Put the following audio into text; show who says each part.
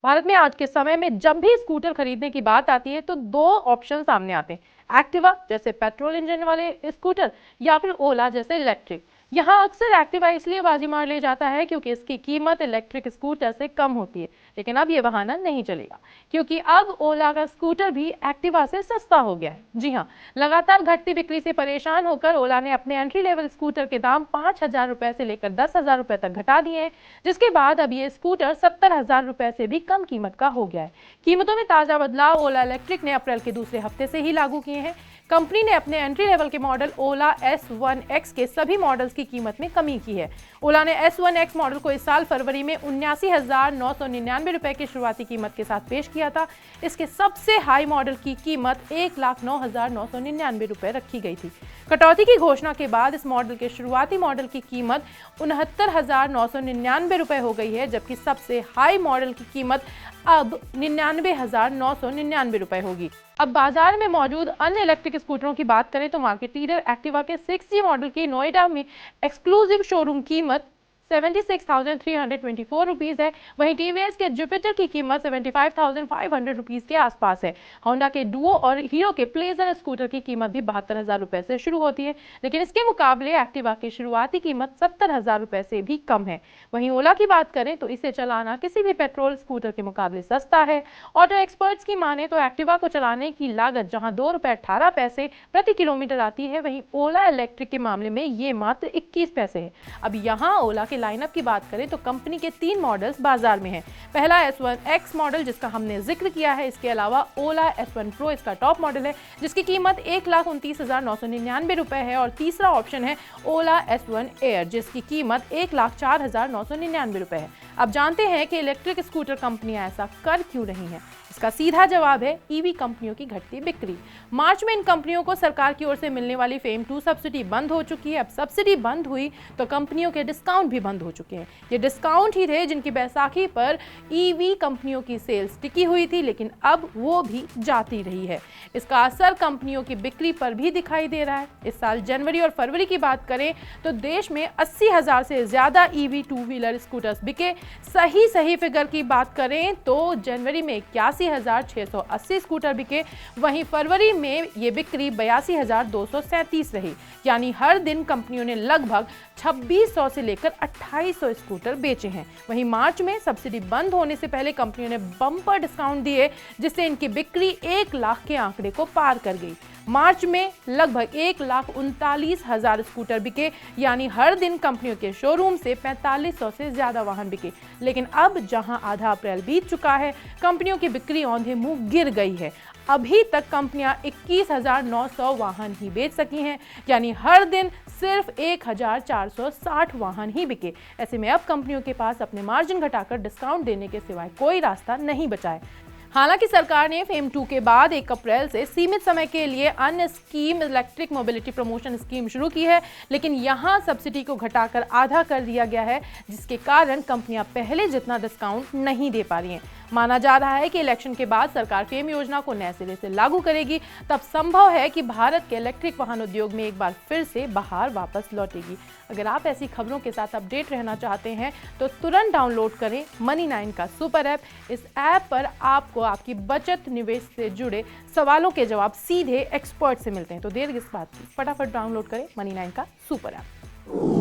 Speaker 1: भारत में आज के समय में जब भी स्कूटर खरीदने की बात आती है तो दो ऑप्शन सामने आते हैं, एक्टिवा जैसे पेट्रोल इंजन वाले स्कूटर या फिर ओला जैसे इलेक्ट्रिक। यहाँ अक्सर एक्टिवा इसलिए बाजी मार ले जाता है क्योंकि इसकी कीमत इलेक्ट्रिक स्कूटर से कम होती है। लेकिन अब ये बहाना नहीं चलेगा क्योंकि अब ओला का स्कूटर भी एक्टिवा से सस्ता हो गया है। जी हाँ, लगातार घटती बिक्री से परेशान होकर ओला ने अपने एंट्री लेवल स्कूटर के दाम 5,000 रुपए से लेकर 10,000 रुपए तक घटा दिए हैं, जिसके बाद अब ये स्कूटर 70,000 रुपए से भी कम कीमत का हो गया है। कीमतों में ताजा बदलाव ओला इलेक्ट्रिक ने अप्रैल के दूसरे हफ्ते से ही लागू किए हैं। कंपनी ने अपने एंट्री लेवल के मॉडल ओला S1X के सभी मॉडल्स की कीमत में कमी की है। ओला ने S1X मॉडल को इस साल फरवरी में 79,999 रुपए की शुरुआती कीमत के साथ पेश किया था। इसके सबसे हाई मॉडल की कीमत 1,09,999 रुपए रखी गई थी। कटौती की घोषणा के बाद इस मॉडल के शुरुआती मॉडल की कीमत 69,999 रुपए हो गई है, जबकि सबसे हाई मॉडल की कीमत अब 99,999 रुपए होगी। अब बाजार में मौजूद अन्य इलेक्ट्रिक स्कूटरों की बात करें तो मार्केट लीडर एक्टिवा के 6G मॉडल की नोएडा में एक्सक्लूसिव शोरूम कीमत 76,324 रुपीज़ है। वहीं टीवीएस के जुपिटर की कीमत 75,500 रुपीज़ के आसपास है। होंडा के डुओ और हीरो के प्लेजर स्कूटर की कीमत भी 72,000 रुपए से शुरू होती है, लेकिन इसके मुकाबले एक्टिवा की शुरुआती कीमत 70,000 रुपए से भी कम है। वहीं ओला की बात करें तो इसे चलाना किसी भी पेट्रोल स्कूटर के मुकाबले सस्ता है। ऑटो एक्सपर्ट्स की माने तो एक्टिवा को चलाने की लागत जहां ₹2.18 प्रति किलोमीटर आती है, वहीं ओला इलेक्ट्रिक के मामले में ये मात्र 21 पैसे है। अब यहाँ ओला लाइनअप की बात करें तो कंपनी के 3 मॉडल्स बाजार में हैं। पहला S1X मॉडल जिसका हमने जिक्र किया है। इसके अलावा ओला S1 Pro इसका टॉप मॉडल है जिसकी कीमत 1,29,999 रुपए है, और तीसरा ऑप्शन है ओला S1 Air जिसकी कीमत 1,04,999 रुपए है। अब जानते हैं कि इलेक्ट्रिक स्कूटर कंपनियां ऐसा कर क्यों रही हैं। इसका सीधा जवाब है ईवी कंपनियों की घटती बिक्री। मार्च में इन कंपनियों को सरकार की ओर से मिलने वाली फेम 2 सब्सिडी बंद हो चुकी है। अब सब्सिडी बंद हुई तो कंपनियों के डिस्काउंट भी बंद हो चुके हैं। ये डिस्काउंट ही थे जिनकी बैसाखी पर ईवी कंपनियों की सेल्स टिकी हुई थी, लेकिन अब वो भी जाती रही है। इसका असर कंपनियों की बिक्री पर भी दिखाई दे रहा है। इस साल जनवरी और फरवरी की बात करें तो देश में 80,000 से ज्यादा ईवी 2 व्हीलर स्कूटर्स बिके। सही फिगर की बात करें तो जनवरी में 81,680 स्कूटर बिके। वहीं फरवरी में ये बिक्री 82,237 रही। यानी हर दिन कंपनियों ने लगभग 2,600 से लेकर 2,800 स्कूटर बेचे हैं। वहीं मार्च में सब्सिडी बंद होने से पहले कंपनियों ने बम्पर डिस्काउंट दिए जिससे इनकी बिक्री 1 लाख के आंकड़े को पार कर गई। मार्च में लगभग 1,39,000 स्कूटर बिके, यानी हर दिन कंपनियों के शोरूम से 4,500 से ज्यादा वाहन बिके। लेकिन अब जहां आधा अप्रैल बीत चुका है, कंपनियों की बिक्री औंधे मुंह गिर गई है। अभी तक कंपनियां 21,900 वाहन ही बेच सकी हैं, यानी हर दिन सिर्फ 1,460 वाहन ही बिके। ऐसे में अब कंपनियों के पास अपने मार्जिन घटाकर डिस्काउंट देने के सिवाय कोई रास्ता नहीं बचा है। हालांकि सरकार ने फेम 2 के बाद 1 अप्रैल से सीमित समय के लिए अन्य scheme electric mobility promotion scheme शुरू की है, लेकिन यहां सब्सिडी को घटाकर आधा कर दिया गया है, जिसके कारण कंपनियां पहले जितना डिस्काउंट नहीं दे पा रही हैं। माना जा रहा है कि इलेक्शन के बाद सरकार फेम योजना को नए सिरे से लागू करेगी, तब संभव है कि भारत के इलेक्ट्रिक वाहन उद्योग में एक बार फिर से बहार वापस लौटेगी। अगर आप ऐसी खबरों के साथ अपडेट रहना चाहते हैं तो तुरंत डाउनलोड करें मनी9 का सुपर ऐप। इस ऐप पर आपको आपकी बचत निवेश से जुड़े सवालों के जवाब सीधे एक्सपर्ट से मिलते हैं। तो देर किस बात की, फटाफट डाउनलोड करें मनी9 का सुपर ऐप।